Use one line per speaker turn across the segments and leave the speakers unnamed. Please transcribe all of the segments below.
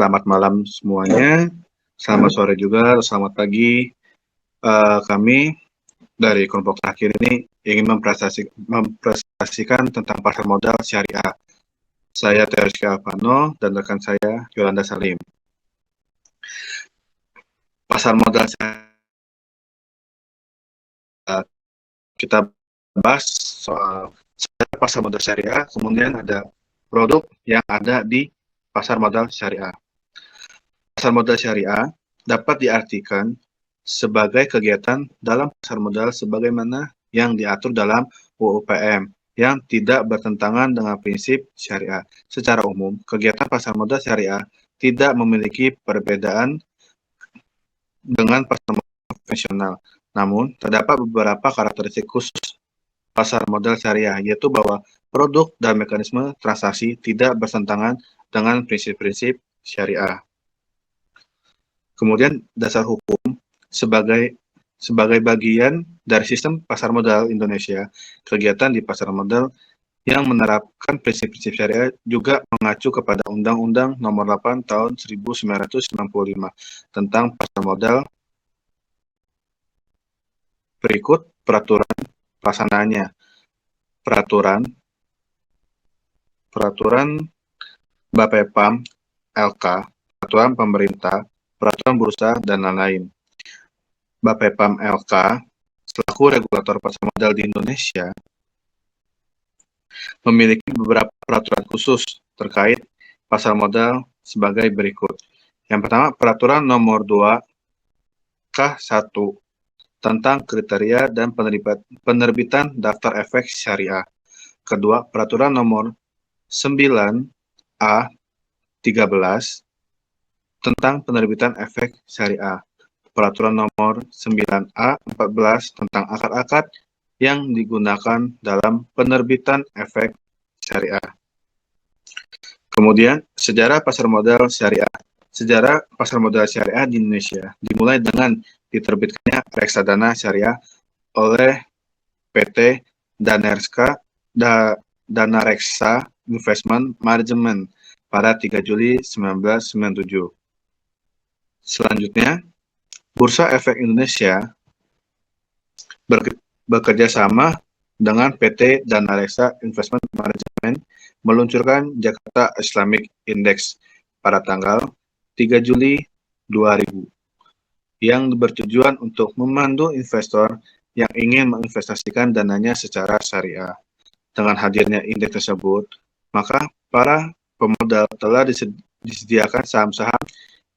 Selamat malam semuanya, selamat sore juga, selamat pagi. Kami dari kelompok terakhir ini ingin mempresentasikan tentang pasar modal syariah. Saya Tereski Alvano dan rekan saya Yolanda Salim. Pasar modal syariah, kita bahas soal pasar modal syariah, kemudian ada produk yang ada di pasar modal syariah. Pasar modal syariah dapat diartikan sebagai kegiatan dalam pasar modal sebagaimana yang diatur dalam UUPM yang tidak bertentangan dengan prinsip syariah. Secara umum, kegiatan pasar modal syariah tidak memiliki perbedaan dengan pasar modal konvensional. Namun, terdapat beberapa karakteristik khusus pasar modal syariah, yaitu bahwa produk dan mekanisme transaksi tidak bertentangan dengan prinsip-prinsip syariah. Kemudian dasar hukum sebagai bagian dari sistem pasar modal Indonesia, kegiatan di pasar modal yang menerapkan prinsip-prinsip syariah juga mengacu kepada Undang-Undang Nomor 8 Tahun 1995 tentang pasar modal. Berikut peraturan pelaksanaannya. Peraturan Bapepam LK, peraturan pemerintah, peraturan bursa, dan lain-lain. Bapepam LK selaku regulator pasar modal di Indonesia memiliki beberapa peraturan khusus terkait pasar modal sebagai berikut. Yang pertama, peraturan nomor 2K1 tentang kriteria dan penerbitan daftar efek syariah. Kedua, peraturan nomor 9A13 tentang penerbitan efek syariah. Peraturan nomor 9A14 tentang akad-akad yang digunakan dalam penerbitan efek syariah. Kemudian, sejarah pasar modal syariah. Sejarah pasar modal syariah di Indonesia dimulai dengan diterbitkannya reksadana syariah oleh PT Danareksa Investment Management pada 3 Juli 1997. Selanjutnya, Bursa Efek Indonesia bekerja sama dengan PT Danareksa Investment Management meluncurkan Jakarta Islamic Index pada tanggal 3 Juli 2000 yang bertujuan untuk memandu investor yang ingin menginvestasikan dananya secara syariah. Dengan hadirnya indeks tersebut, maka para pemodal telah disediakan saham-saham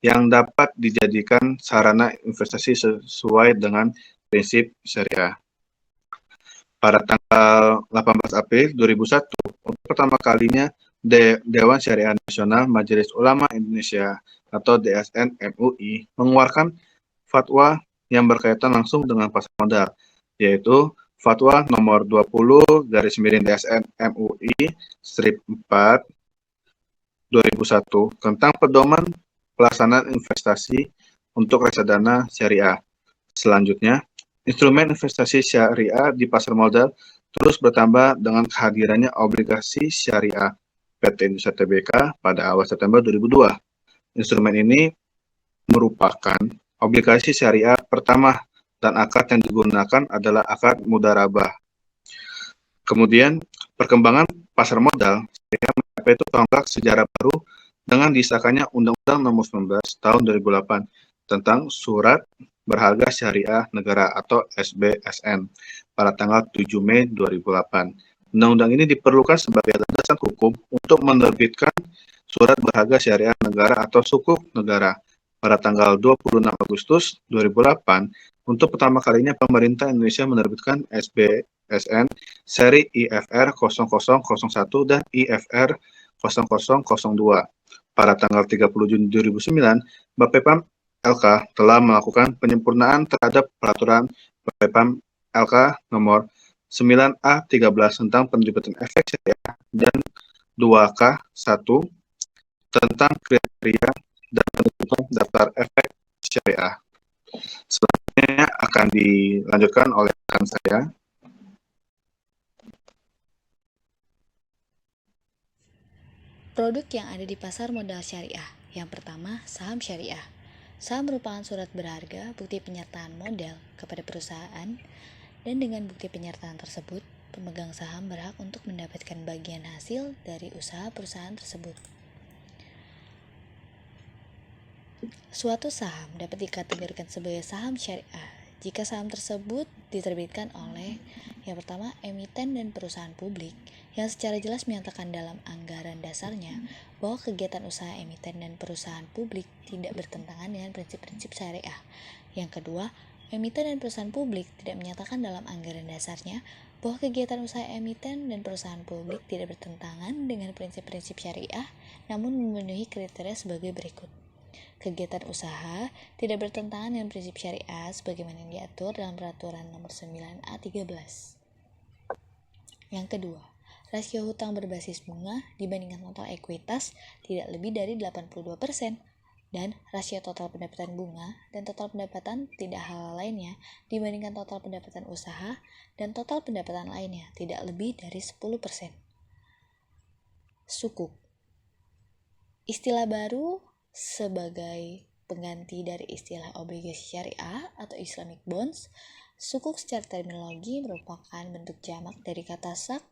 yang dapat dijadikan sarana investasi sesuai dengan prinsip syariah. Pada tanggal 18 April 2001, untuk pertama kalinya Dewan Syariah Nasional Majelis Ulama Indonesia atau DSN MUI mengeluarkan fatwa yang berkaitan langsung dengan pasar modal, yaitu Fatwa nomor 20/DSN MUI strip 4 2001 tentang pedoman pelaksanaan investasi untuk reksadana syariah. Selanjutnya, instrumen investasi syariah di pasar modal terus bertambah dengan kehadirannya obligasi syariah PT Indonesia Tbk pada awal September 2002. Instrumen ini merupakan obligasi syariah pertama dan akad yang digunakan adalah akad mudharabah. Kemudian, perkembangan pasar modal syariah mencapai tonggak sejarah baru dengan disahkannya Undang-Undang Nomor 19 Tahun 2008 tentang Surat Berharga Syariah Negara atau SBSN pada tanggal 7 Mei 2008. Undang-undang ini diperlukan sebagai landasan hukum untuk menerbitkan Surat Berharga Syariah Negara atau Sukuk Negara pada tanggal 26 Agustus 2008. Untuk pertama kalinya pemerintah Indonesia menerbitkan SBSN seri IFR 0001 dan IFR 0002. Pada tanggal 30 Juni 2009, Bapepam LK telah melakukan penyempurnaan terhadap peraturan Bapepam LK nomor 9A13 tentang penerbitan efek syariah dan 2K1 tentang kriteria dan penerbitan daftar efek syariah. Selanjutnya akan dilanjutkan oleh rekan saya.
Produk yang ada di pasar modal syariah. Yang pertama, saham syariah. Saham merupakan surat berharga bukti penyertaan modal kepada perusahaan, dan dengan bukti penyertaan tersebut, pemegang saham berhak untuk mendapatkan bagian hasil dari usaha perusahaan tersebut. Suatu saham dapat dikategorikan sebagai saham syariah jika saham tersebut diterbitkan oleh yang pertama, emiten dan perusahaan publik yang secara jelas menyatakan dalam anggaran dasarnya bahwa kegiatan usaha emiten dan perusahaan publik tidak bertentangan dengan prinsip-prinsip syariah. Yang kedua, emiten dan perusahaan publik tidak menyatakan dalam anggaran dasarnya bahwa kegiatan usaha emiten dan perusahaan publik tidak bertentangan dengan prinsip-prinsip syariah, namun memenuhi kriteria sebagai berikut. Kegiatan usaha tidak bertentangan dengan prinsip syariah sebagaimana yang diatur dalam Peraturan Nomor 9A13. Yang kedua, rasio hutang berbasis bunga dibandingkan total ekuitas tidak lebih dari 82%, dan rasio total pendapatan bunga dan total pendapatan tidak halal lainnya dibandingkan total pendapatan usaha dan total pendapatan lainnya tidak lebih dari 10%. Sukuk. Istilah baru sebagai pengganti dari istilah obligasi syariah atau Islamic bonds. Sukuk secara terminologi merupakan bentuk jamak dari kata sak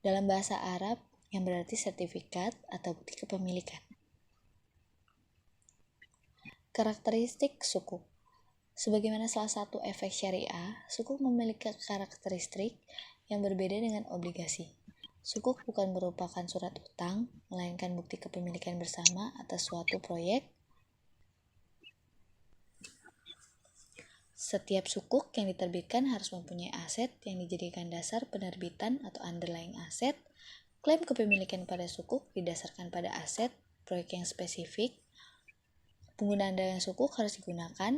dalam bahasa Arab yang berarti sertifikat atau bukti kepemilikan. Karakteristik sukuk. Sebagaimana salah satu efek syariah, sukuk memiliki karakteristik yang berbeda dengan obligasi. Sukuk bukan merupakan surat utang, melainkan bukti kepemilikan bersama atas suatu proyek. Setiap sukuk yang diterbitkan harus mempunyai aset yang dijadikan dasar penerbitan atau underlying aset. Klaim kepemilikan pada sukuk didasarkan pada aset proyek yang spesifik. Penggunaan dana sukuk harus digunakan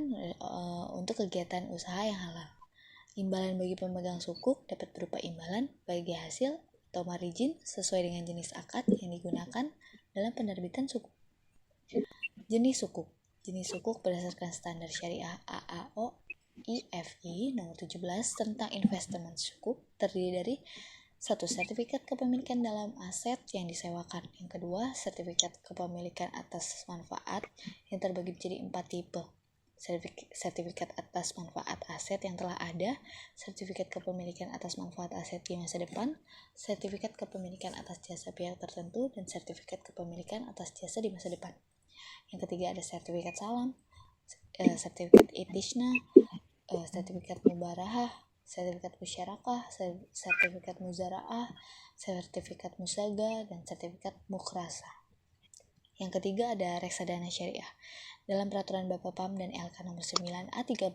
untuk kegiatan usaha yang halal. Imbalan bagi pemegang sukuk dapat berupa imbalan bagi hasil atau margin sesuai dengan jenis akad yang digunakan dalam penerbitan sukuk. Jenis sukuk. Jenis sukuk berdasarkan standar syariah AAO IFI nomor 17 tentang investment sukuk terdiri dari 1. Sertifikat kepemilikan dalam aset yang disewakan. Yang kedua, sertifikat kepemilikan atas manfaat yang terbagi menjadi 4 tipe. Sertifikat atas manfaat aset yang telah ada, sertifikat kepemilikan atas manfaat aset di masa depan, sertifikat kepemilikan atas jasa pihak tertentu, dan sertifikat kepemilikan atas jasa di masa depan. Yang ketiga ada sertifikat salam, sertifikat itishna, sertifikat mubarahah, sertifikat musyarakah, sertifikat muzaraah, sertifikat musaga, dan sertifikat mukrasa. Yang ketiga ada reksadana syariah. Dalam Peraturan Bapepam dan LK nomor 9A13,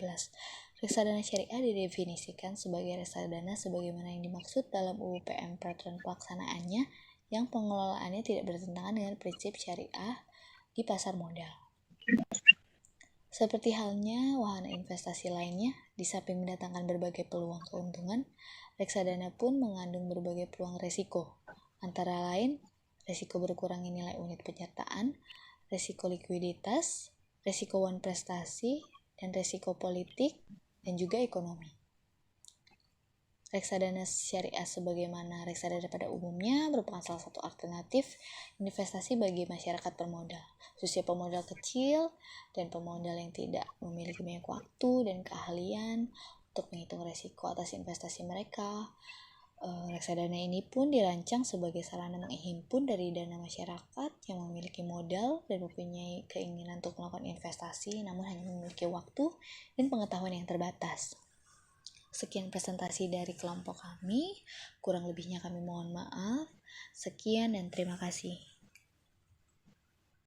reksadana syariah didefinisikan sebagai reksadana sebagaimana yang dimaksud dalam UU PM peraturan pelaksanaannya yang pengelolaannya tidak bertentangan dengan prinsip syariah di pasar modal. Seperti halnya wahana investasi lainnya, di samping mendatangkan berbagai peluang keuntungan, reksadana pun mengandung berbagai peluang resiko, antara lain resiko berkurangnya nilai unit penyertaan, resiko likuiditas, resiko wan prestasi, dan resiko politik, dan juga ekonomi. Reksadana syariah sebagaimana reksadana pada umumnya merupakan salah satu alternatif investasi bagi masyarakat pemodal, khususnya pemodal kecil dan pemodal yang tidak memiliki banyak waktu dan keahlian untuk menghitung resiko atas investasi mereka. Reksadana ini pun dirancang sebagai sarana menghimpun dari dana masyarakat yang memiliki modal dan mempunyai keinginan untuk melakukan investasi namun hanya memiliki waktu dan pengetahuan yang terbatas. Sekian presentasi dari kelompok kami, kurang lebihnya kami mohon maaf. Sekian dan terima kasih.